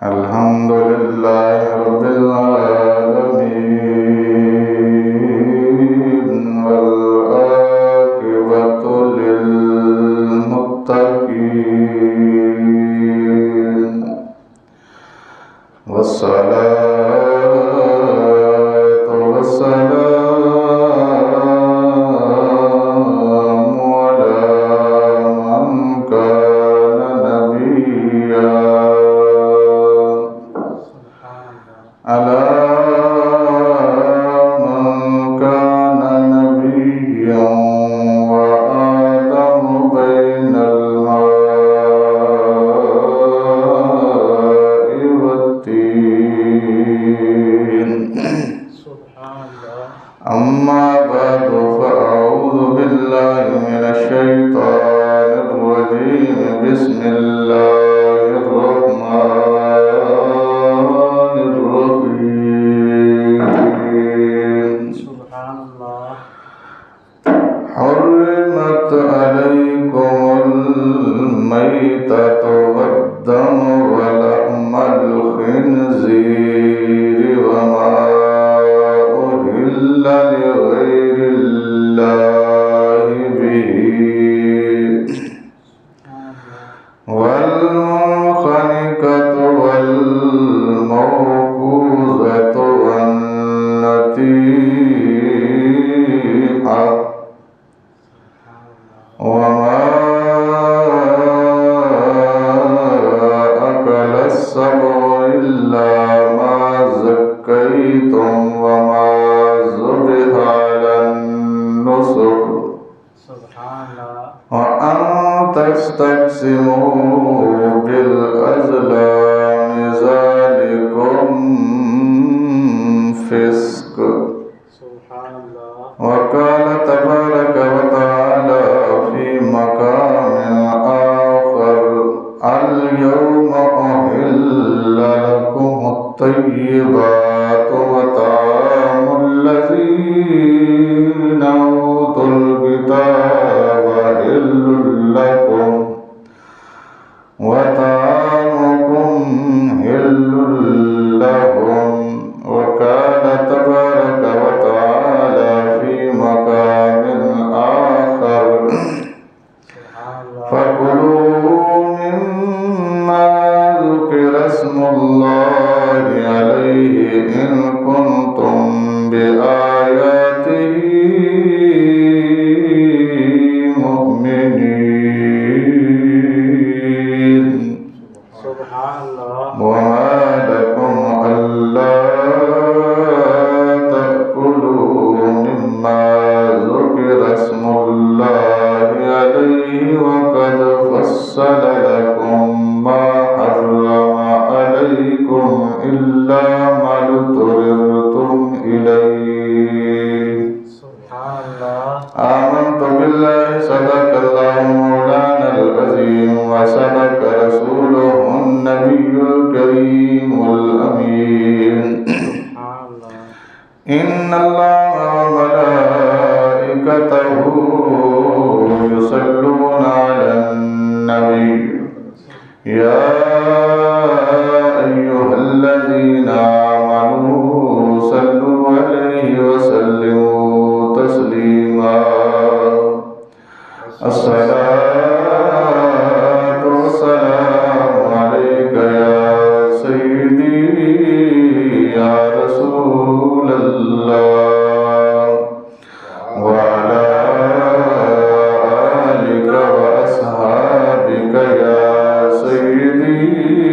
الحمد لله رب العالمين والعاقبة للمتقين والصلاة والسلام على من كان نبيا على من كان نبيا وآدم بين الماء والطين أما بعد فأعوذ بالله من الشيطان الرجيم بسم الله الرحمن الرحيم سبحان الله. حرمت عليكم الميتة والدم ولحم الخنزير وما أهل لغير الله به والمنخنقة والموقوذة والنطيحة وما أكل السبع إلا ما زكيتم وما ذبح على النصب سبحان الله. وأن تستقسموا بالأزلام ذلكم فسق سبحان الله. وقال تبارك وتعالى في مقام آخر اليوم أحل لكم الطيبات وطعام الذين أوتوا الكتاب حل لكم وطعامكم حل لهم وقال تبارك وتعالى في مقام آخر فكلوا مما ذكر اسم الله عليه إن كنتم بآياته مؤمنين سبحان الله. وما لكم ألا تأكلوا مما ذكر اسم الله عليه وقد فصل لكم ما حرم عليكم إلا ما اضطررتم إليه سبحان الله. آمنت بالله صدق الله مولانا العظيم وصدق رسوله النبي الكريم الأمين سبحان الله. إن الله وملائكته يصلون على النبي يا أيها الذين آمنوا صلوا عليه وسلموا تسليما الصلاة والسلام عليك يا سيدي يا رسول الله وعلى آلك وأصحابك يا سيدي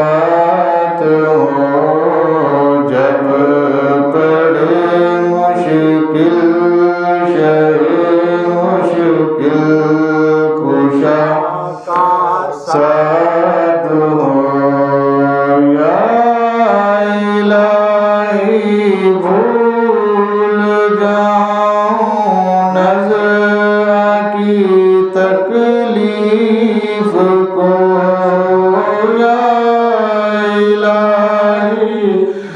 ساتھ ہو جب بڑے مشکل مشکل کشا کا ساتھ ہو یا الہی بھول جاؤں نظر کی تکلیف کو یا الہی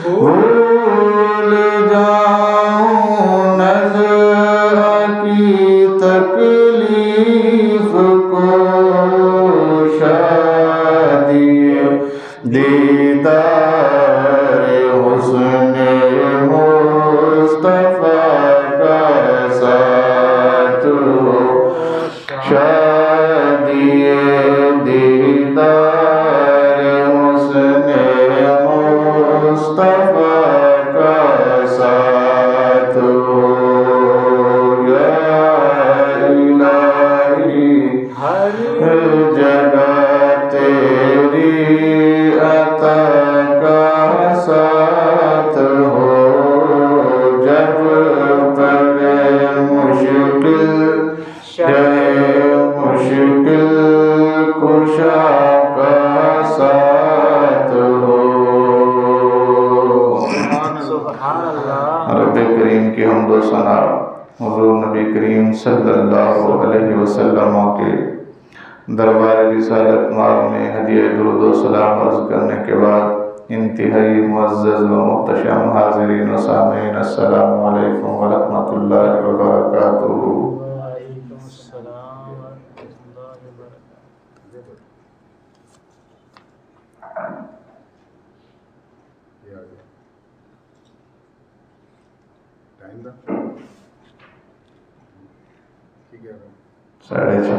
بھول جاؤں نظر کی تکلیف کو شادی دیدار حسن مصطفیٰ کا ساتھ ہو شادی دیدار حسن مصطفیٰ کا ساتھ ہو یا الہی ہر ہر جگہ تیری عطا کا ساتھ ہو جب بڑے مشکل مشکل کشا کا ساتھ ہو سبحان اللہ رب کریم کی حمد و ثنا حضور نبی کریم صلی اللہ علیہ وسلم کے دربار رسالت مآب میں ہدیہ درود و سلام عرض کرنے کے بعد انتہائی معزز و محتشم حاضرین و سامعین السلام علیکم ورحمۃ اللہ وبرکاتہ۔ وعلیکم السلام ورحمۃ اللہ وبرکاتہ۔ ساڑھے چھ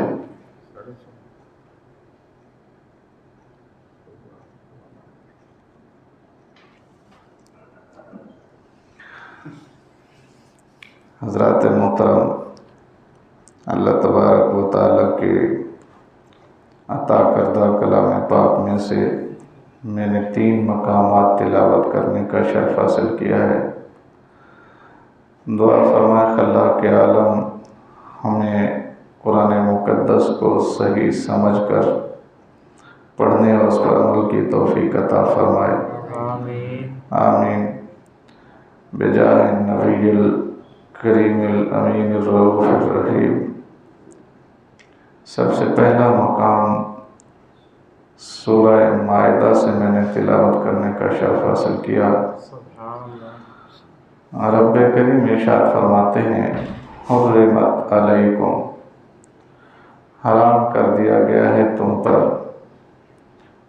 حضرات محترم، اللہ تبارک و تعالیٰ کے عطا کردہ کلام پاک میں سے میں نے 3 مقامات تلاوت کرنے کا شرف حاصل کیا ہے۔ دعا فرمائے خلاق عالم ہمیں قرآن مقدس کو صحیح سمجھ کر پڑھنے اور اس پر عمل کی توفیق عطا فرمائے، آمین آمین۔ بجاہ النبی الکریم الامین الرؤوف الرحیم۔ سب سے پہلا مقام سورہ مائدہ سے میں نے تلاوت کرنے کا شرف حاصل کیا۔ سبحان اللہ۔ رب کریم ارشاد فرماتے ہیں حرمت علیکم، حرام کر دیا گیا ہے تم پر،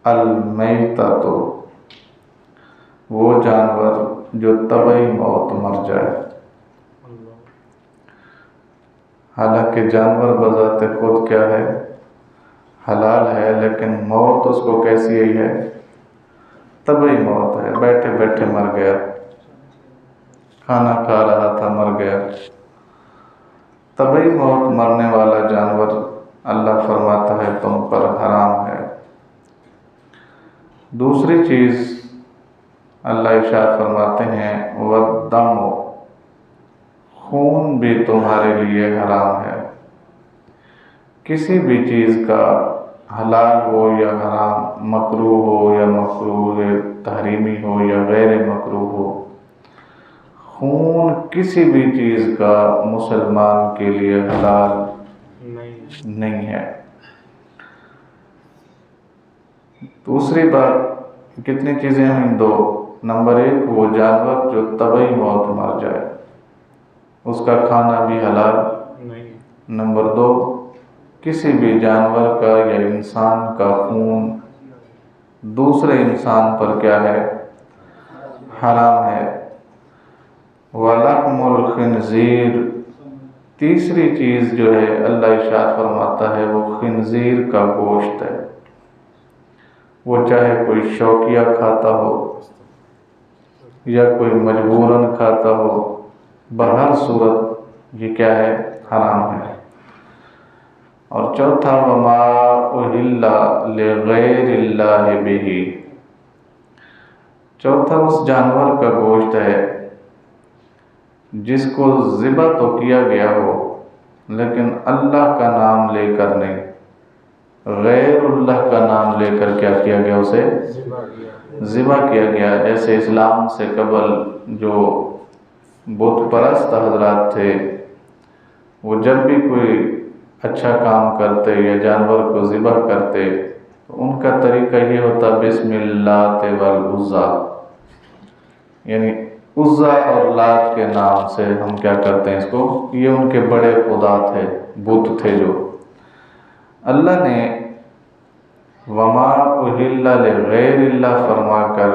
المیتۃ، وہ جانور جو طبعی موت مر جائے۔ حالانکہ جانور بذات خود کیا ہے؟ حلال ہے، لیکن موت اس کو کیسی ہی ہے؟ طبعی موت ہے، بیٹھے بیٹھے مر گیا، کھانا کھا رہا تھا مر گیا۔ طبعی موت مرنے والا جانور اللہ فرماتا ہے تم پر حرام ہے۔ دوسری چیز اللہ ارشاد فرماتے ہیں وَالدَّمُ، خون بھی تمہارے لیے حرام ہے۔ کسی بھی چیز کا حلال ہو یا حرام، مکروہ ہو یا مکروہ تحریمی ہو یا غیر مکروہ ہو، خون کسی بھی چیز کا مسلمان کے لیے حلال نہیں ہے۔ دوسری بات، کتنی چیزیں ہیں؟ 2۔ نمبر 1 وہ جانور جو طبعی موت مر جائے، اس کا کھانا بھی حلال نہیں۔ نمبر 2 کسی بھی جانور کا یا انسان کا خون دوسرے انسان پر کیا ہے؟ حرام ہے۔ وَلَحْمُ الْخِنْزِيرِ، تیسری چیز جو ہے اللہ ارشاد فرماتا ہے وہ خنزیر کا گوشت ہے۔ وہ چاہے کوئی شوقیہ کھاتا ہو یا کوئی مجبوراً کھاتا ہو، بہر صورت یہ کیا ہے؟ حرام ہے۔ اور چوتھا وَمَا أُهِلَّ لِغَيْرِ اللَّهِ بِهِ، چوتھا اس جانور کا گوشت ہے جس کو ذبح تو کیا گیا ہو لیکن اللہ کا نام لے کر نہیں، غیر اللہ کا نام لے کر کیا کیا گیا، اسے ذبح کیا گیا۔ جیسے اسلام سے قبل جو بت پرست حضرات تھے وہ جب بھی کوئی اچھا کام کرتے یا جانور کو ذبح کرتے تو ان کا طریقہ یہ ہوتا بسم اللہ والعزیٰ، یعنی عزیٰ اور لات کے نام سے ہم کیا کرتے ہیں اس کو، یہ ان کے بڑے خدا تھے، بت تھے جو اللہ نے وما اہل لغیر اللہ فرما کر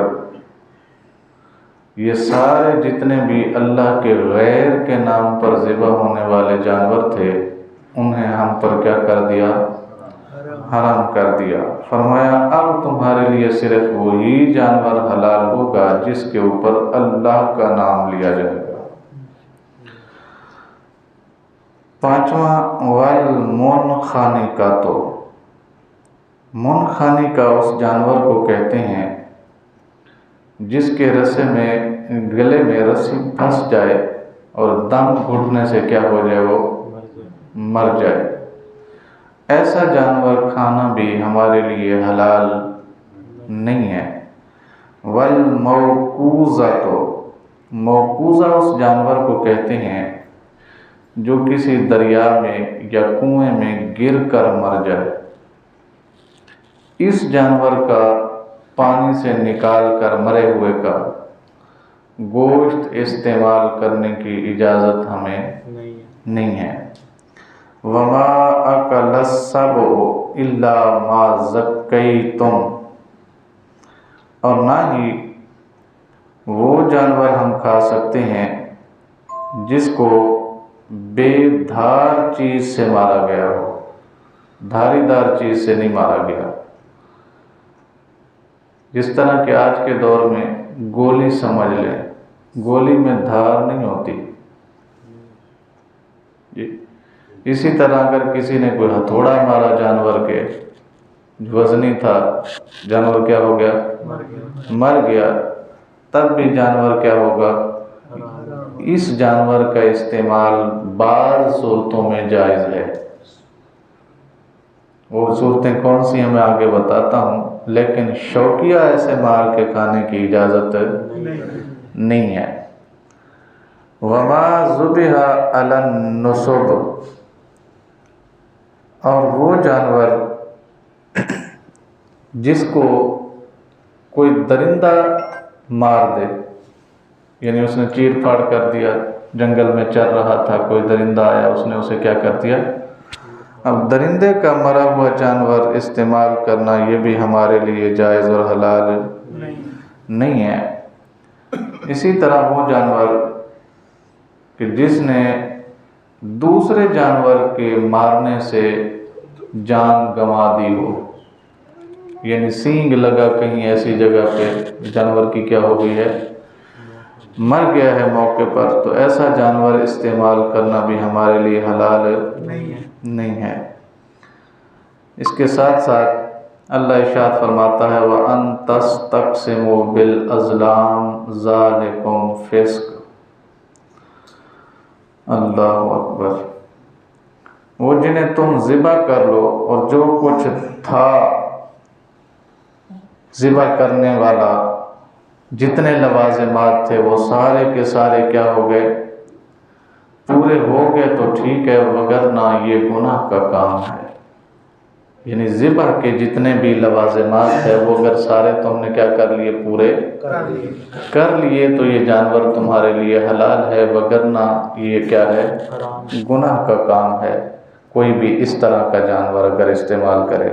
یہ سارے جتنے بھی اللہ کے غیر کے نام پر ذبح ہونے والے جانور تھے انہیں ہم پر کیا کر دیا، حرام کر دیا۔ فرمایا اب تمہارے لیے صرف وہی جانور حلال ہوگا جس کے اوپر اللہ کا نام لیا جائے گا۔ پانچواں والمنخنقۃ، منخنقہ اس جانور کو کہتے ہیں جس کے رسے میں گلے میں رسی پھنس جائے اور دم گھٹنے سے کیا ہو جائے، وہ مر جائے۔ ایسا جانور کھانا بھی ہمارے لیے حلال نہیں ہے۔ والموقوذۃ، موقوذہ اس جانور کو کہتے ہیں جو کسی دریا میں یا کنویں میں گر کر مر جائے۔ اس جانور کا پانی سے نکال کر مرے ہوئے کا گوشت استعمال کرنے کی اجازت ہمیں نہیں ہے۔ وما اکل السبع الا ما ذکیتم، اور نہ ہی وہ جانور ہم کھا سکتے ہیں جس کو بے دھار چیز سے مارا گیا ہو، دھاری دار چیز سے نہیں مارا گیا۔ جس طرح کہ آج کے دور میں گولی سمجھ لیں، گولی میں دھار نہیں ہوتی جی۔ اسی طرح اگر کسی نے کوئی ہتھوڑا مارا جانور کے، وزنی تھا، جانور کیا ہو گیا، مر گیا، تب بھی جانور کیا ہوگا، اس جانور کا استعمال بعض صورتوں میں جائز ہے۔ وہ صورتیں کون سی ہیں میں آگے بتاتا ہوں، لیکن شوقیہ ایسے مار کے کھانے کی اجازت نہیں ہے۔ وما ذبح علی النصب، اور وہ جانور جس کو کوئی درندہ مار دے، یعنی اس نے چیر پھاڑ کر دیا، جنگل میں چر رہا تھا، کوئی درندہ آیا، اس نے اسے کیا کر دیا۔ اب درندے کا مرا ہوا جانور استعمال کرنا یہ بھی ہمارے لیے جائز اور حلال نہیں ہے۔ اسی طرح وہ جانور کہ جس نے دوسرے جانور کے مارنے سے جان گنوا دی ہو، یعنی سینگ لگا کہیں ایسی جگہ پہ جانور کی کیا ہو گئی ہے، مر گیا ہے موقع پر، تو ایسا جانور استعمال کرنا بھی ہمارے لیے حلال نہیں ہے۔ اس کے ساتھ ساتھ اللہ ارشاد فرماتا ہے وَأَن تَسْتَقْسِمُوا بِالْأَزْلَامِ ذَلِكُمْ فِسْقٌ۔ اللہ اکبر۔ وہ جنہیں تم ذبح کر لو اور جو کچھ تھا ذبح کرنے والا، جتنے لوازمات تھے وہ سارے کے سارے کیا ہو گئے، پورے ہو گئے تو ٹھیک ہے، وگرنہ یہ گناہ کا کام ہے۔ یعنی ذبح کے جتنے بھی لوازمات ہیں وہ اگر سارے تم نے کیا کر لیے، پورے کر لیے، تو یہ جانور تمہارے لیے حلال ہے، وگرنہ یہ کیا ہے، گناہ کا کام ہے کوئی بھی اس طرح کا جانور اگر استعمال کرے۔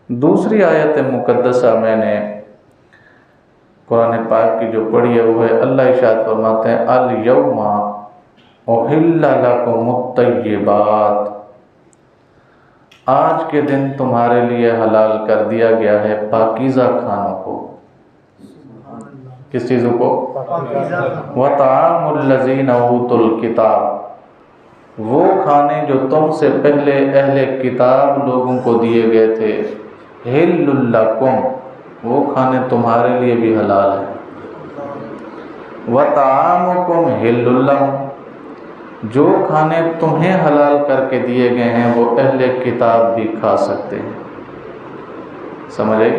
دوسری آیت مقدسہ میں نے قرآن پاک کی جو پڑھی ہے وہ ہے اللہ ارشاد فرماتے ہیں الیوم احل لکم الطیبات، آج کے دن تمہارے لیے حلال کر دیا گیا ہے پاکیزہ کھانوں کو۔ کس چیزوں کو؟ وطعام الذین اوتوا الکتاب، وہ کھانے جو تم سے پہلے اہل کتاب لوگوں کو دیے گئے تھے، حل لکم، وہ کھانے تمہارے لیے بھی حلال ہیں۔ وَطَعَامُكُمْ حِلٌّ لَّهُمْ، جو کھانے تمہیں حلال کر کے دیے گئے ہیں وہ اہل کتاب بھی کھا سکتے ہیں۔ سمجھے؟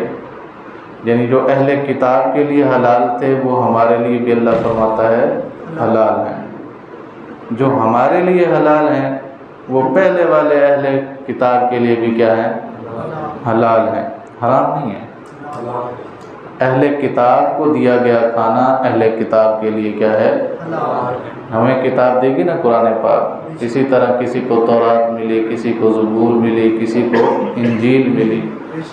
یعنی جو اہل کتاب کے لیے حلال تھے وہ ہمارے لیے بھی اللہ فرماتا ہے حلال ہیں۔ جو ہمارے لیے حلال ہیں وہ پہلے والے اہل کتاب کے لیے بھی کیا ہیں؟ حلال ہیں، حرام نہیں ہے۔ اہل کتاب کو دیا گیا کھانا اہل کتاب کے لیے کیا ہے؟ ہمیں کتاب دے گی نا قرآن پاک، اسی طرح کسی کو تورات ملی، کسی کو زبور ملی، کسی کو انجیل ملی۔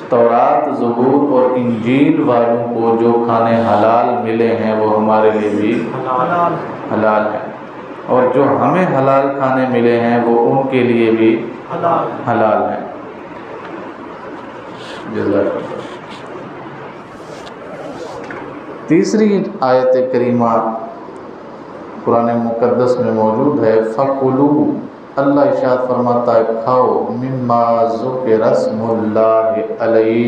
تورات، زبور اور انجیل والوں کو جو کھانے حلال ملے ہیں وہ ہمارے لیے بھی حلال ہیں، اور جو ہمیں حلال کھانے ملے ہیں وہ ان کے لیے بھی حلال ہیں۔ جزاک اللہ۔ تیسری آیت کریمہ قرآن مقدس میں موجود ہے، فَكُلُوا، اللہ ارشاد فرماتا ہے کھاؤ، مِمَّا ذُكِرَ اسْمُ اللَّهِ عَلَيْهِ،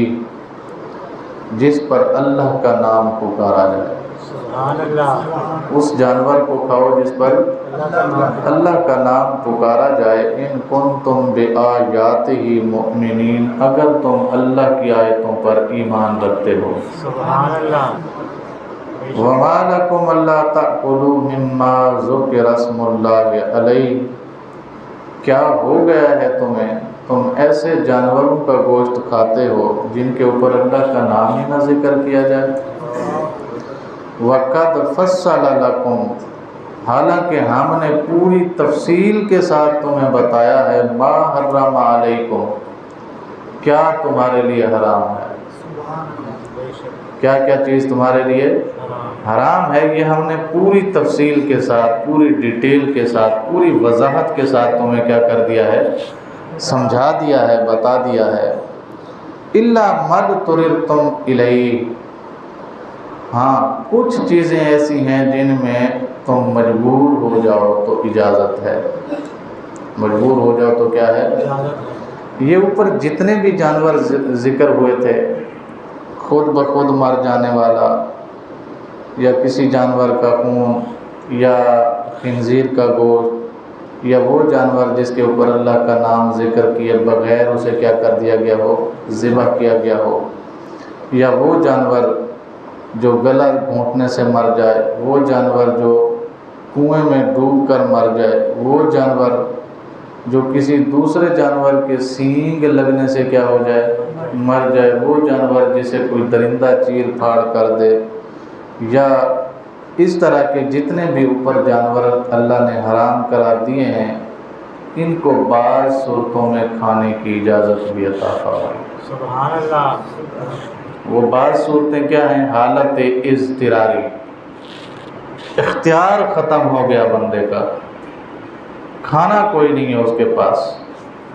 جس پر اللہ کا نام پکارا جائے۔ سبحان اللہ۔ اس جانور کو کھاؤ جس پر اللہ کا نام پکارا جائے۔ ان کنتم بآیاتہ مؤمنین، اگر تم اللہ کی آیتوں پر ایمان رکھتے ہو۔ سبحان اللہ۔ وَمَا لَكُمْ أَلَّا تَأْكُلُوا مِمَّا ذُكِرَ اسْمُ اللَّهِ عَلَيْهِ، کیا ہو گیا ہے تم ایسے جانوروں کا گوشت کھاتے ہو جن کے اوپر اللہ کا نام ہی نہ ذکر کیا جائے۔ وَقَدْ فَصَّلَ لَكُمْ، حالانکہ ہم نے پوری تفصیل کے ساتھ تمہیں بتایا ہے، مَا حَرَّمَ عَلَيْكُمْ، کیا تمہارے لیے حرام ہے، کیا کیا چیز تمہارے لیے حرام ہے، یہ ہم نے پوری تفصیل کے ساتھ، پوری ڈیٹیل کے ساتھ، پوری وضاحت کے ساتھ تمہیں کیا کر دیا ہے، سمجھا دیا ہے، بتا دیا ہے۔ إِلَّا مَا اضْطُرِرْتُمْ إِلَيْهِ، ہاں کچھ چیزیں ایسی ہیں جن میں تم مجبور ہو جاؤ تو اجازت ہے۔ مجبور ہو جاؤ تو کیا ہے؟ یہ اوپر جتنے بھی جانور ذکر ہوئے تھے، خود بخود مر جانے والا، یا کسی جانور کا خون، یا خنزیر کا گوشت، یا وہ جانور جس کے اوپر اللہ کا نام ذکر کیے بغیر اسے کیا کر دیا گیا ہو، ذبح کیا گیا ہو، یا وہ جانور جو گلا گھونٹنے سے مر جائے، وہ جانور جو کنویں میں ڈوب کر مر جائے، وہ جانور جو کسی دوسرے جانور کے سینگ لگنے سے کیا ہو جائے، مر جائے، وہ جانور جسے کوئی درندہ چیر پھاڑ کر دے، یا اس طرح کے جتنے بھی اوپر جانور اللہ نے حرام قرار دیے ہیں، ان کو بعض صورتوں میں کھانے کی اجازت بھی عطا فرمائی۔ سبحان اللہ۔ وہ بعض صورتیں کیا ہیں؟ حالت اضطراری، اختیار ختم ہو گیا بندے کا، کھانا کوئی نہیں ہے اس کے پاس،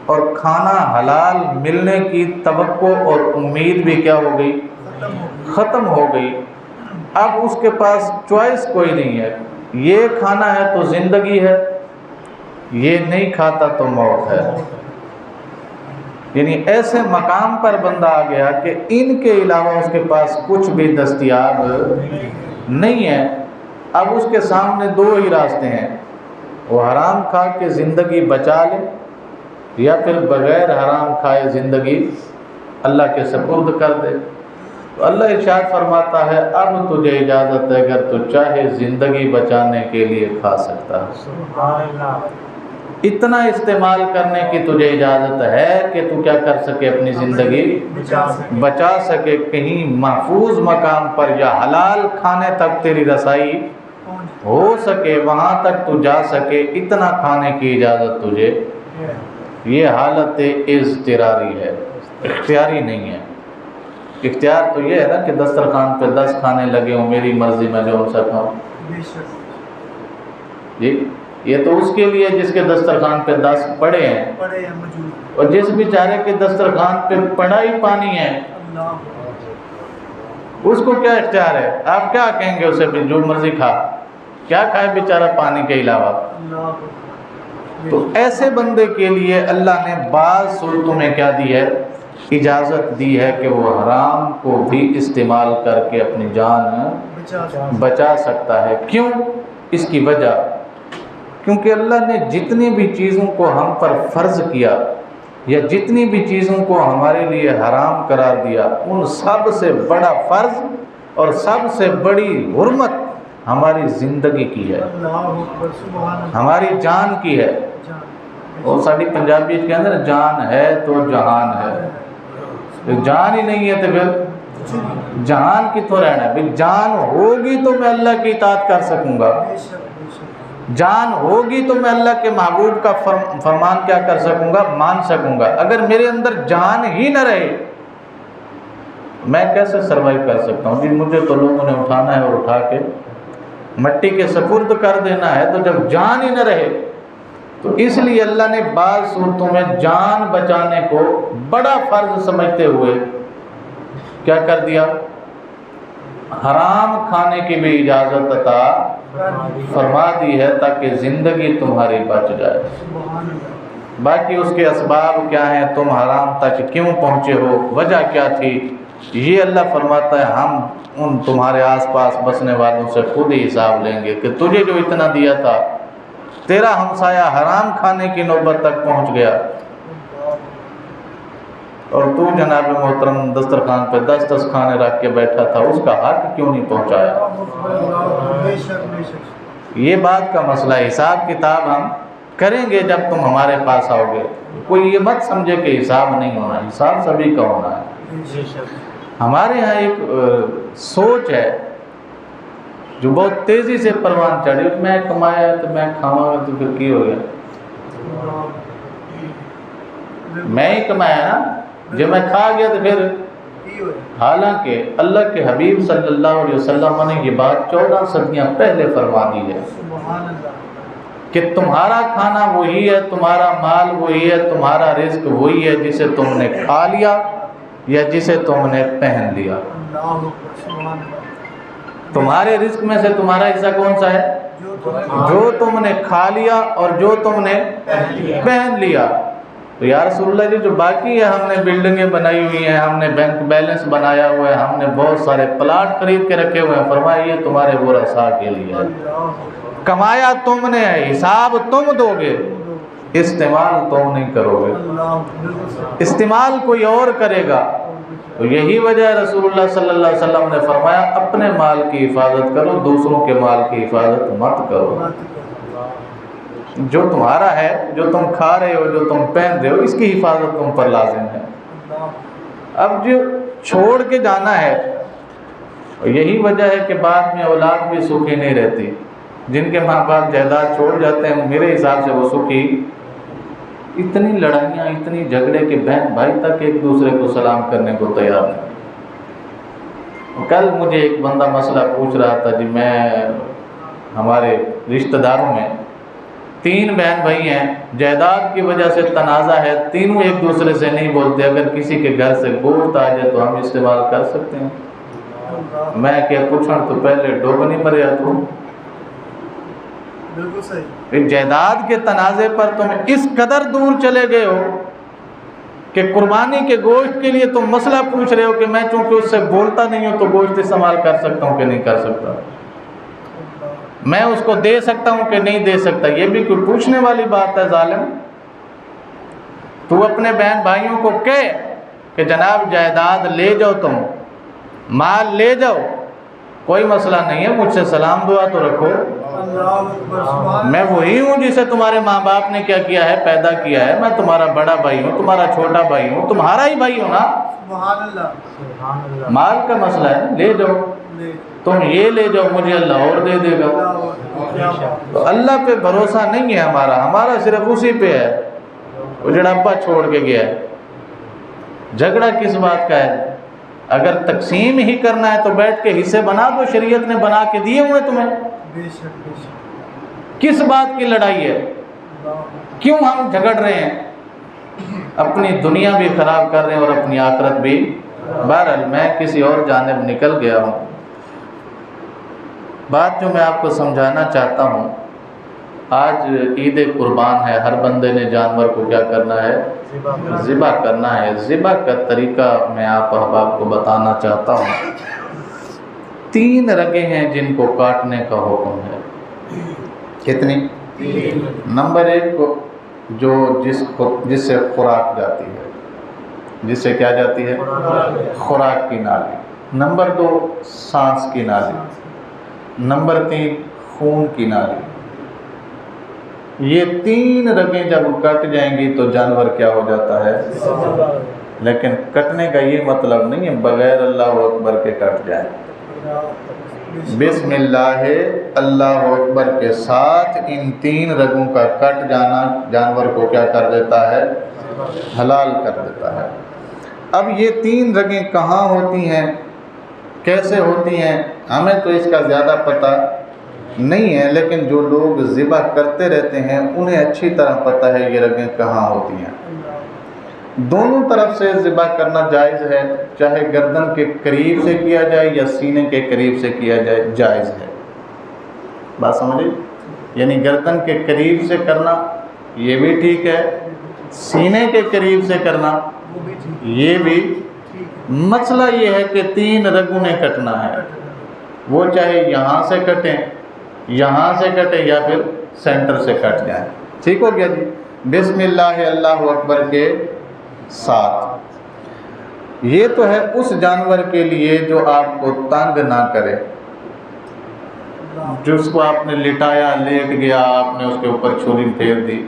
اور کھانا حلال ملنے کی توقع اور امید بھی کیا ہو گئی، ختم ہو گئی۔ اب اس کے پاس چوائس کوئی نہیں ہے، یہ کھانا ہے تو زندگی ہے، یہ نہیں کھاتا تو موت ہے۔ یعنی ایسے مقام پر بندہ آ گیا کہ ان کے علاوہ اس کے پاس کچھ بھی دستیاب نہیں ہے۔ اب اس کے سامنے دو ہی راستے ہیں، وہ حرام کھا کے زندگی بچا لے، یا پھر بغیر حرام کھائے زندگی اللہ کے سپرد کر دے۔ تو اللہ ارشاد فرماتا ہے اب تجھے اجازت ہے، اگر تو چاہے زندگی بچانے کے لیے کھا سکتا ہے۔ سبحان اللہ۔ اتنا استعمال کرنے کی تجھے اجازت ہے کہ تو کیا کر سکے، اپنی زندگی بچا سکے، کہیں محفوظ مقام پر یا حلال کھانے تک تیری رسائی ہو سکے، وہاں تک تو جا سکے، اتنا کھانے کی اجازت تجھے۔ یہ حالت اضطراری ہے، اختیاری نہیں ہے۔ اختیار تو یہ ہے نا کہ دسترخوان پہ 10 کھانے لگے ہوں، میری مرضی میں جو سا کھاؤں، یہ تو اس کے لیے جس کے دسترخوان پہ 10 پڑے ہیں، اور جس بیچارے کے دسترخوان پہ پڑا ہی پانی ہے اس کو کیا اختیار ہے؟ آپ کیا کہیں گے اسے بھی جو مرضی کھا، کیا کھائے بیچارہ پانی کے علاوہ؟ تو ایسے بندے کے لیے اللہ نے بعض صورتوں میں کیا دی ہے، اجازت دی ہے کہ وہ حرام کو بھی استعمال کر کے اپنی جان بچا سکتا ہے۔ کیوں؟ اس کی وجہ، کیونکہ اللہ نے جتنی بھی چیزوں کو ہم پر فرض کیا یا جتنی بھی چیزوں کو ہمارے لیے حرام قرار دیا، ان سب سے بڑا فرض اور سب سے بڑی حرمت ہماری زندگی کی ہے، ہماری جان کی ہے۔ اور ساری پنجابی کے اندر جان ہے تو جہان ہے، جان ہی نہیں ہے تو پھر جہان کتوں رہنا ہے؟ بھئی جان ہوگی تو میں اللہ کی اطاعت کر سکوں گا، جان ہوگی تو میں اللہ کے محبوب کا فرمان کیا کر سکوں گا؟ مان سکوں گا۔ اگر میرے اندر جان ہی نہ رہے میں کیسے سروائیو کر سکتا ہوں؟ جی مجھے تو لوگوں نے اٹھانا ہے اور اٹھا کے مٹی کے سپرد کر دینا ہے، تو جب جان ہی نہ رہے تو اس لیے اللہ نے بعض صورتوں میں جان بچانے کو بڑا فرض سمجھتے ہوئے کیا کر دیا؟ حرام کھانے کی بھی اجازت عطا فرما دی ہے تاکہ زندگی تمہاری بچ جائے۔ باقی اس کے اسباب کیا ہیں، تم حرام تک کیوں پہنچے ہو، وجہ کیا تھی، یہ اللہ فرماتا ہے ہم ان تمہارے آس پاس بسنے والوں سے خود ہی حساب لیں گے کہ تجھے جو اتنا دیا تھا، تیرا ہمسایہ حرام کھانے کی نوبت تک پہنچ گیا اور تو جناب محترم دسترخوان پہ 10 کھانے رکھ کے بیٹھا تھا، اس کا حق کیوں نہیں پہنچایا؟ یہ بات کا مسئلہ ہے۔ حساب کتاب ہم کریں گے جب تم ہمارے پاس آؤ گے۔ کوئی یہ مت سمجھے کہ حساب نہیں ہونا، حساب سبھی کا ہونا ہے۔ ہمارے ہاں ایک سوچ ہے جو بہت تیزی سے پروان چڑھی، میں کمایا تو میں کھاؤں گا تو پھر کی ہو گیا، میں ہی کمایا نا، جب میں کھا گیا تو پھر۔ حالانکہ اللہ کے حبیب صلی اللہ علیہ وسلم نے یہ بات 14 صدیاں پہلے فرما دی ہے کہ تمہارا کھانا وہی ہے، تمہارا مال وہی ہے، تمہارا رزق وہی ہے جسے تم نے کھا لیا یا جسے تم نے پہن لیا۔ تمہارے رزق میں سے تمہارا حصہ کون سا ہے؟ جو تم نے کھا لیا اور جو تم نے پہن لیا۔ تو یا رسول اللہ جی جو باقی ہے، ہم نے بلڈنگیں بنائی ہوئی ہیں، ہم نے بینک بیلنس بنایا ہوا ہے، ہم نے بہت سارے پلاٹ خرید کے رکھے ہوئے ہیں، فرمایا یہ تمہارے ورثاء کے لیے ہے، کمایا تم نے ہے، حساب تم دو گے، استعمال تم نہیں کرو گے، استعمال کوئی اور کرے گا۔ تو یہی وجہ ہے رسول اللہ صلی اللہ علیہ وسلم نے فرمایا اپنے مال کی حفاظت کرو، دوسروں کے مال کی حفاظت مت کرو۔ جو تمہارا ہے، جو تم کھا رہے ہو، جو تم پہن رہے ہو، اس کی حفاظت تم پر لازم ہے۔ اب جو چھوڑ کے جانا ہے، یہی وجہ ہے کہ بعد میں اولاد بھی سکھی نہیں رہتی۔ جن کے ماں باپ جائیداد چھوڑ جاتے ہیں میرے حساب سے وہ سکھی، اتنی لڑائیاں، اتنی جھگڑے کہ بہن بھائی تک ایک دوسرے کو سلام کرنے کو تیار نہیں۔ کل مجھے ایک بندہ مسئلہ پوچھ رہا تھا، جی میں ہمارے رشتہ داروں میں 3 بہن بھائی ہیں، جائیداد کی وجہ سے تنازع ہے، تینوں ایک دوسرے سے نہیں بولتے، اگر کسی کے گھر سے گوشت آ جائے تو ہم استعمال کر سکتے ہیں؟ میں کیا پوچھوں تو پہلے ڈوب نہیں مریا تو بالکل صحیح۔ جائیداد کے تنازع پر تم اس قدر دور چلے گئے ہو کہ قربانی کے گوشت کے لیے تم مسئلہ پوچھ رہے ہو کہ میں چونکہ اس سے بولتا نہیں ہوں تو گوشت استعمال کر سکتا ہوں کہ نہیں کر سکتا، میں اس کو دے سکتا ہوں کہ نہیں دے سکتا، یہ بھی کوئی پوچھنے والی بات ہے؟ ظالم، تو اپنے بہن بھائیوں کو کہے کہ جناب جائیداد لے جاؤ، تم مال لے جاؤ، کوئی مسئلہ نہیں ہے، مجھ سے سلام دعا تو رکھو، میں وہی ہوں جسے تمہارے ماں باپ نے کیا کیا ہے، پیدا کیا ہے، میں تمہارا بڑا بھائی ہوں، تمہارا چھوٹا بھائی ہوں، تمہارا ہی بھائی ہوں نا۔ سبحان اللہ۔ مال کا مسئلہ ہے، لے جاؤ، تم یہ لے جاؤ، مجھے اللہ اور دے دے گا۔ تو اللہ پہ بھروسہ نہیں ہے ہمارا صرف اسی پہ ہے، وہ جڑا ابا چھوڑ کے گیا ہے۔ جھگڑا کس بات کا ہے؟ اگر تقسیم ہی کرنا ہے تو بیٹھ کے حصے بنا دو، شریعت نے بنا کے دیے ہوئے تمہیں، کس بات کی لڑائی ہے؟ کیوں ہم جھگڑ رہے ہیں؟ اپنی دنیا بھی خراب کر رہے ہیں اور اپنی آخرت بھی۔ بہرحال میں کسی اور جانب نکل گیا ہوں۔ بات جو میں آپ کو سمجھانا چاہتا ہوں آج عید قربان ہے، ہر بندے نے جانور کو کیا کرنا ہے؟ ذبح کرنا ہے۔ ذبح کا طریقہ میں آپ احباب کو بتانا چاہتا ہوں۔ 3 رگیں ہیں جن کو کاٹنے کا حکم ہے۔ کتنی؟ نمبر 1 کو جو جس سے خوراک جاتی ہے، جس سے کیا جاتی ہے؟ خوراک کی نالی۔ نمبر 2 سانس کی نالی۔ نمبر 3 خون کی نالی۔ یہ 3 رگیں جب کٹ جائیں گی تو جانور کیا ہو جاتا ہے؟ لیکن کٹنے کا یہ مطلب نہیں ہے بغیر اللہ اکبر کے کٹ جائیں۔ بسم اللہ اللہ اکبر کے ساتھ ان 3 رگوں کا کٹ جانا جانور کو کیا کر دیتا ہے؟ حلال کر دیتا ہے۔ اب یہ 3 رگیں کہاں ہوتی ہیں، کیسے ہوتی ہیں، ہمیں تو اس کا زیادہ پتہ نہیں ہے، لیکن جو لوگ ذبح کرتے رہتے ہیں انہیں اچھی طرح پتہ ہے یہ رگیں کہاں ہوتی ہیں۔ دونوں طرف سے ذبح کرنا جائز ہے، چاہے گردن کے قریب سے کیا جائے یا سینے کے قریب سے کیا جائے، جائز ہے۔ بات سمجھے؟ یعنی گردن کے قریب سے کرنا یہ بھی ٹھیک ہے، سینے کے قریب سے کرنا یہ بھی۔ مسئلہ یہ ہے کہ 3 رگوں نے کٹنا ہے، وہ چاہے یہاں سے کٹیں، یہاں سے کٹیں یا پھر سینٹر سے کٹ جائیں۔ ٹھیک ہو گیا جی؟ بسم اللہ اللہ اکبر کے ساتھ۔ یہ تو ہے اس جانور کے لیے جو آپ کو تنگ نہ کرے، جس کو آپ نے لٹایا، لیٹ گیا، آپ نے اس کے اوپر چھری پھیر دی۔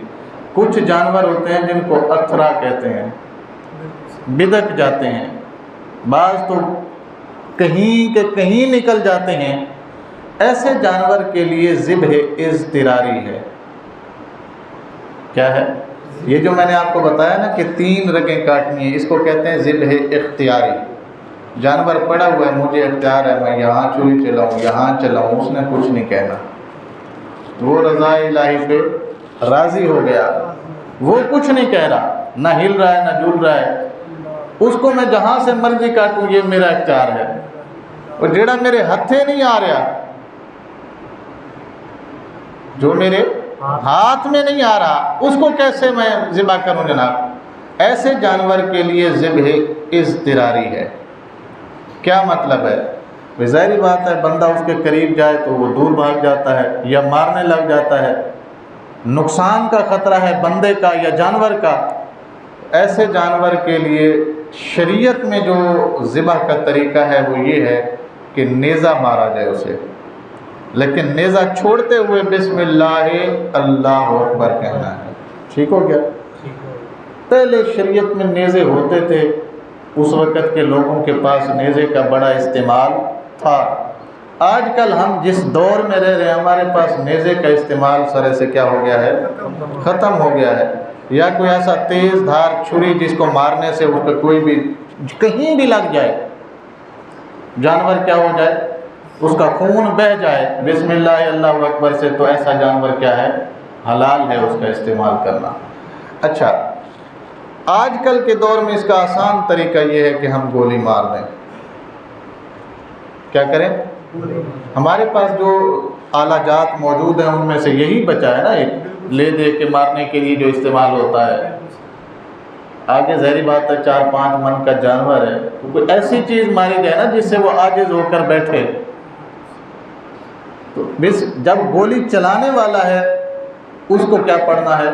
کچھ جانور ہوتے ہیں جن کو اتھرا کہتے ہیں، بدک جاتے ہیں، بعض تو کہیں کے کہیں نکل جاتے ہیں۔ ایسے جانور کے لیے ذبح اضطراری ہے۔ کیا ہے؟ یہ جو میں نے آپ کو بتایا نا کہ 3 رگیں کاٹنی ہیں، اس کو کہتے ہیں ذبح اختیاری۔ جانور پڑا ہوا ہے، مجھے اختیار ہے، میں یہاں چھری چلاؤں، یہاں چلاؤں، اس نے کچھ نہیں کہنا، وہ رضا الہی پہ راضی ہو گیا، وہ کچھ نہیں کہہ رہا، نہ ہل رہا ہے نہ جل رہا ہے، اس کو میں جہاں سے مرضی کاٹوں یہ میرا اختیار ہے۔ اور جڑا میرے ہتھے نہیں آ رہا، جو میرے ہاتھ میں نہیں آ رہا، اس کو کیسے میں ذبح کروں جناب؟ ایسے جانور کے لیے ذبح اضطراری ہے۔ کیا مطلب ہے؟ ظاہری بات ہے، بندہ اس کے قریب جائے تو وہ دور بھاگ جاتا ہے یا مارنے لگ جاتا ہے، نقصان کا خطرہ ہے بندے کا یا جانور کا۔ ایسے جانور کے لیے شریعت میں جو ذبح کا طریقہ ہے وہ یہ ہے کہ نیزہ مارا جائے اسے، لیکن نیزہ چھوڑتے ہوئے بسم اللہ اللہ اکبر کہنا ہے۔ ٹھیک ہو گیا؟ پہلے شریعت میں نیزے ہوتے تھے، اس وقت کے لوگوں کے پاس نیزے کا بڑا استعمال تھا۔ آج کل ہم جس دور میں رہ رہے ہیں ہمارے پاس نیزے کا استعمال سرے سے کیا ہو گیا ہے؟ ختم ہو گیا ہے۔ یا کوئی ایسا تیز دھار چھری جس کو مارنے سے اس کا کوئی بھی کہیں بھی لگ جائے، جانور کیا ہو جائے، اس کا خون بہہ جائے بسم اللہ اللہ اکبر سے، تو ایسا جانور کیا ہے؟ حلال ہے اس کا استعمال کرنا۔ اچھا، آج کل کے دور میں اس کا آسان طریقہ یہ ہے کہ ہم گولی مار دیں۔ کیا کریں؟ ہمارے پاس جو آلہ جات موجود ہیں ان میں سے یہی بچا ہے نا، ایک لے دے کے مارنے کے لیے جو استعمال ہوتا ہے۔ آگے ظاہری بات ہے 4-5 من کا جانور ہے، تو کوئی ایسی چیز ماری جائے نا جس سے وہ عاجز ہو کر بیٹھے، تو جب گولی چلانے والا ہے اس کو کیا پڑھنا ہے؟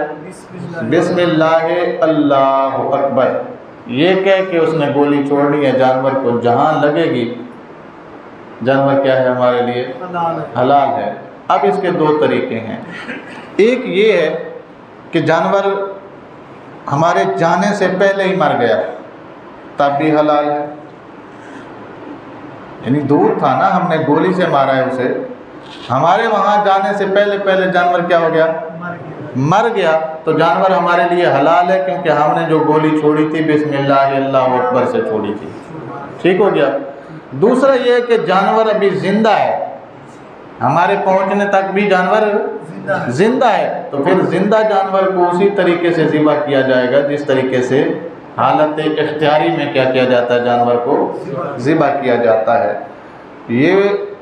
بسم اللہ اللہ اکبر، یہ کہہ کہ اس نے گولی چھوڑنی ہے۔ جانور کو جہاں لگے گی، جانور کیا ہے ہمارے لیے؟ حلال ہے۔ اب اس کے 2 طریقے ہیں۔ ایک یہ ہے کہ جانور ہمارے جانے سے پہلے ہی مر گیا، تب بھی حلال ہے، یعنی دور تھا نا، ہم نے گولی سے مارا ہے اسے، ہمارے وہاں جانے سے پہلے جانور کیا ہو گیا؟ مر گیا، تو جانور ہمارے لیے حلال ہے کیونکہ ہم نے جو گولی چھوڑی تھی بسم اللہ اللہ اکبر سے چھوڑی تھی۔ ٹھیک ہو گیا؟ دوسرا یہ ہے کہ جانور ابھی زندہ ہے، ہمارے پہنچنے تک بھی جانور زندہ ہے، تو پھر زندہ جانور کو اسی طریقے سے ذبح کیا جائے گا جس طریقے سے حالت اختیاری میں کیا کیا جاتا ہے؟ جانور کو ذبح کیا جاتا ہے۔ یہ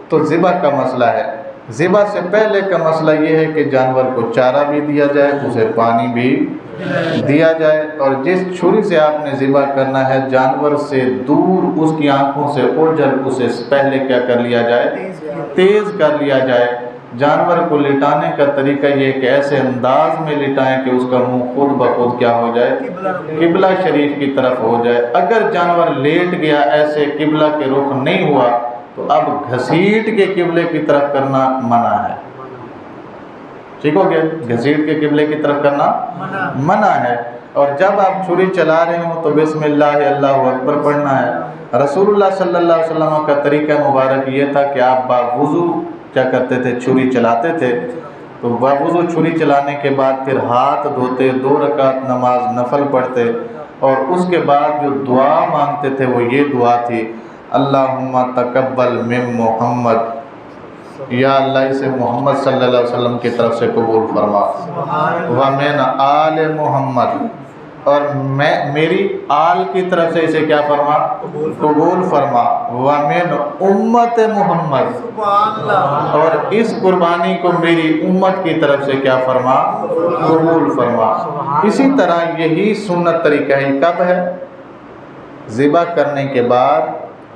تو ذبح کا مسئلہ ہے۔ ذبح سے پہلے کا مسئلہ یہ ہے کہ جانور کو چارہ بھی دیا جائے، اسے پانی بھی دیا جائے، اور جس چھری سے آپ نے ذبح کرنا ہے جانور سے دور اس کی آنکھوں سے اوجھل اسے پہلے کیا کر لیا جائے، تیز کر لیا جائے۔ جانور کو لٹانے کا طریقہ یہ کہ ایسے انداز میں لٹائیں کہ اس کا منہ خود بخود کیا ہو جائے، قبلہ شریف کی طرف ہو جائے۔ اگر جانور لیٹ گیا ایسے قبلہ کے رخ نہیں ہوا تو اب گھسیٹ کے قبلے کی طرف کرنا منع ہے، ٹھیک ہو گیا، گھسیٹ کے قبلے کی طرف کرنا منع ہے۔ اور جب آپ چھری چلا رہے ہوں تو بسم اللہ اللہ اکبر پڑھنا ہے۔ رسول اللہ صلی اللہ علیہ وسلم کا طریقہ مبارک یہ تھا کہ آپ باوضو کیا کرتے تھے، چھری چلاتے تھے، تو باوضو چھری چلانے کے بعد پھر ہاتھ دھوتے، 2 رکعت نماز نفل پڑھتے، اور اس کے بعد جو دعا مانگتے تھے وہ یہ دعا تھی، اللہم تقبل من محمد، یا اللہ اسے محمد صلی اللہ علیہ وسلم کی طرف سے قبول فرما، ومن آل محمد، اور میری آل کی طرف سے اسے کیا فرما، قبول فرما، ومن امت محمد، اور اس قربانی کو میری امت کی طرف سے کیا فرما، قبول فرما۔ اسی طرح یہی سنت طریقہ ہے، کب ہے، ذبح کرنے کے بعد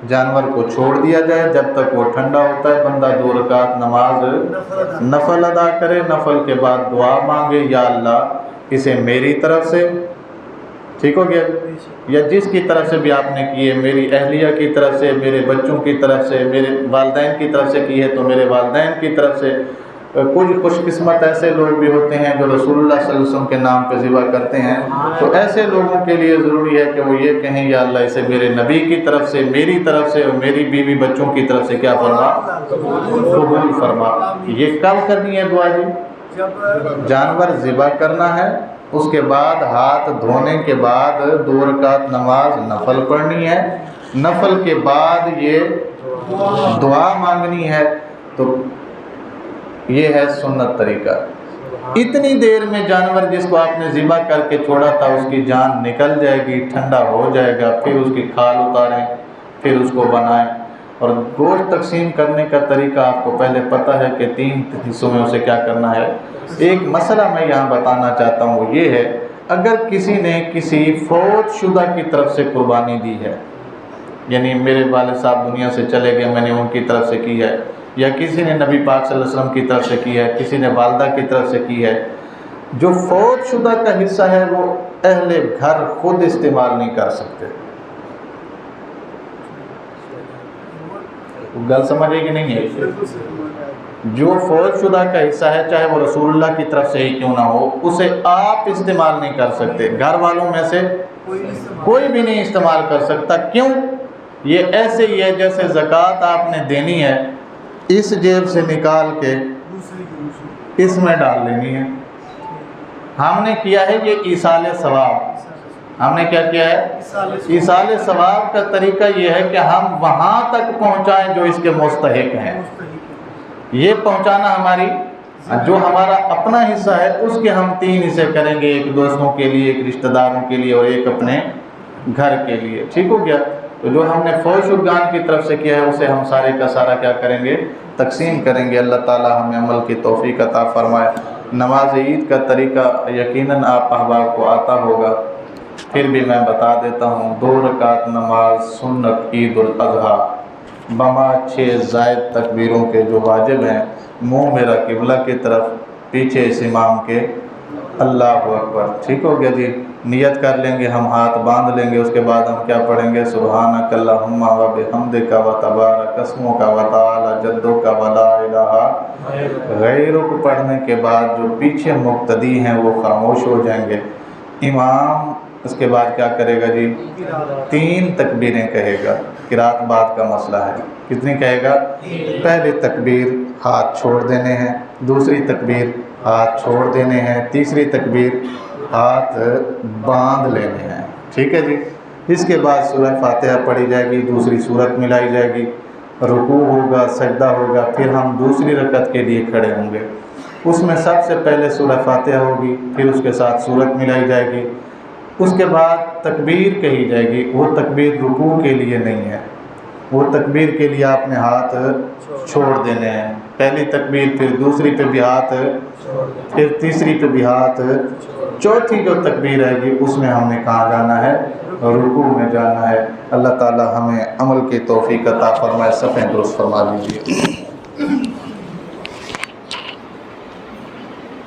جانور کو چھوڑ دیا جائے جب تک وہ ٹھنڈا ہوتا ہے، بندہ 2 رکعت نماز نفل ادا کرے، نفل کے بعد دعا مانگے، یا اللہ اسے میری طرف سے، ٹھیک ہو گیا، یا جس کی طرف سے بھی آپ نے کی ہے، میری اہلیہ کی طرف سے، میرے بچوں کی طرف سے، میرے والدین کی طرف سے کی ہے تو میرے والدین کی طرف سے۔ کچھ خوش قسمت ایسے لوگ بھی ہوتے ہیں جو رسول اللہ صلی اللہ علیہ وسلم کے نام پہ ذبح کرتے ہیں، تو ایسے لوگوں کے لیے ضروری ہے کہ وہ یہ کہیں، یا اللہ اسے میرے نبی کی طرف سے، میری طرف سے اور میری بیوی بچوں کی طرف سے کیا فرما، قبول فرما۔ یہ کب کرنی ہے دعا جی؟ جانور ذبح کرنا ہے، اس کے بعد ہاتھ دھونے کے بعد 2 رکعت نماز نفل پڑھنی ہے، نفل کے بعد یہ دعا مانگنی ہے، تو یہ ہے سنت طریقہ۔ اتنی دیر میں جانور جس کو آپ نے ذبح کر کے چھوڑا تھا اس کی جان نکل جائے گی، ٹھنڈا ہو جائے گا، پھر اس کی کھال اتاریں، پھر اس کو بنائیں۔ اور گوشت تقسیم کرنے کا طریقہ آپ کو پہلے پتہ ہے کہ 3 حصوں میں اسے کیا کرنا ہے۔ ایک مسئلہ میں یہاں بتانا چاہتا ہوں، وہ یہ ہے، اگر کسی نے کسی فوت شدہ کی طرف سے قربانی دی ہے، یعنی میرے والد صاحب دنیا سے چلے گئے، میں نے ان کی طرف سے کی ہے، یا کسی نے نبی پاک صلی اللہ علیہ وسلم کی طرف سے کی ہے، کسی نے والدہ کی طرف سے کی ہے، جو فوت شدہ کا حصہ ہے وہ اہل گھر خود استعمال نہیں کر سکتے۔ گل سمجھے کہ نہیں ہے؟ جو فوت شدہ کا حصہ ہے چاہے وہ رسول اللہ کی طرف سے ہی کیوں نہ ہو، اسے آپ استعمال نہیں کر سکتے، گھر والوں میں سے کوئی بھی نہیں استعمال کر سکتا۔ کیوں؟ یہ ایسے ہی ہے جیسے زکوٰۃ آپ نے دینی ہے، اس جیب سے نکال کے اس میں ڈال لینی ہے۔ ہم نے کیا ہے یہ ایصال ثواب، ہم نے کیا کیا ہے، ایصال ثواب کا طریقہ یہ ہے کہ ہم وہاں تک پہنچائیں جو اس کے مستحق ہیں، یہ پہنچانا ہماری، جو ہمارا اپنا حصہ ہے اس کے ہم 3 حصے کریں گے، ایک دوستوں کے لیے، ایک رشتہ داروں کے لیے اور ایک اپنے گھر کے لیے، ٹھیک ہو گیا۔ تو جو ہم نے فوت شدگان کی طرف سے کیا ہے اسے ہم سارے کا سارا کیا کریں گے، تقسیم کریں گے۔ اللہ تعالی ہمیں عمل کی توفیق عطا فرمائے۔ نماز عید کا طریقہ یقیناً آپ احباب کو آتا ہوگا، پھر بھی میں بتا دیتا ہوں۔ 2 رکعت نماز سنت عید الاضحیٰ بما 6 زائد تکبیروں کے جو واجب ہیں، منہ میرا قبلہ کی طرف، پیچھے اس امام کے اللہ اکبر، ٹھیک ہو گیا جی۔ نیت کر لیں گے، ہم ہاتھ باندھ لیں گے، اس کے بعد ہم کیا پڑھیں گے، سبحانک اللہم و بحمدک و تبارک اسمک و تعالی جدک و لا الہ غیرک پڑھنے کے بعد جو پیچھے مقتدی ہیں وہ خاموش ہو جائیں گے۔ امام اس کے بعد کیا کرے گا جی، 3 تکبیریں کہے گا۔ قرات بعد کا مسئلہ ہے، کتنی کہے گا، پہلی تکبیر ہاتھ چھوڑ دینے ہیں، دوسری تکبیر ہاتھ چھوڑ دینے ہیں، تیسری تکبیر ہاتھ باندھ لینے ہیں، ٹھیک ہے جی۔ اس کے بعد سورہ فاتحہ پڑھی جائے گی، دوسری سورت ملائی جائے گی، رکوع ہوگا، سجدہ ہوگا، پھر ہم دوسری رکعت کے لیے کھڑے ہوں گے۔ اس میں سب سے پہلے سورہ فاتحہ ہوگی، پھر اس کے ساتھ سورت ملائی جائے گی، اس کے بعد تکبیر کہی جائے گی، وہ تکبیر رکوع کے لیے نہیں ہے، وہ تکبیر کے لیے آپ نے ہاتھ چھوڑ دینے ہیں. پہلی تکبیر، پھر دوسری پہ بھی ہاتھ، پھر تیسری پہ بھی ہاتھ، چوتھی جو تکبیر ہے گی اس میں ہم نے کہاں جانا ہے؟ رکوع میں جانا ہے. اللہ تعالی ہمیں عمل کی توفیق عطا فرمائے. صفیں درست فرما لیجیے.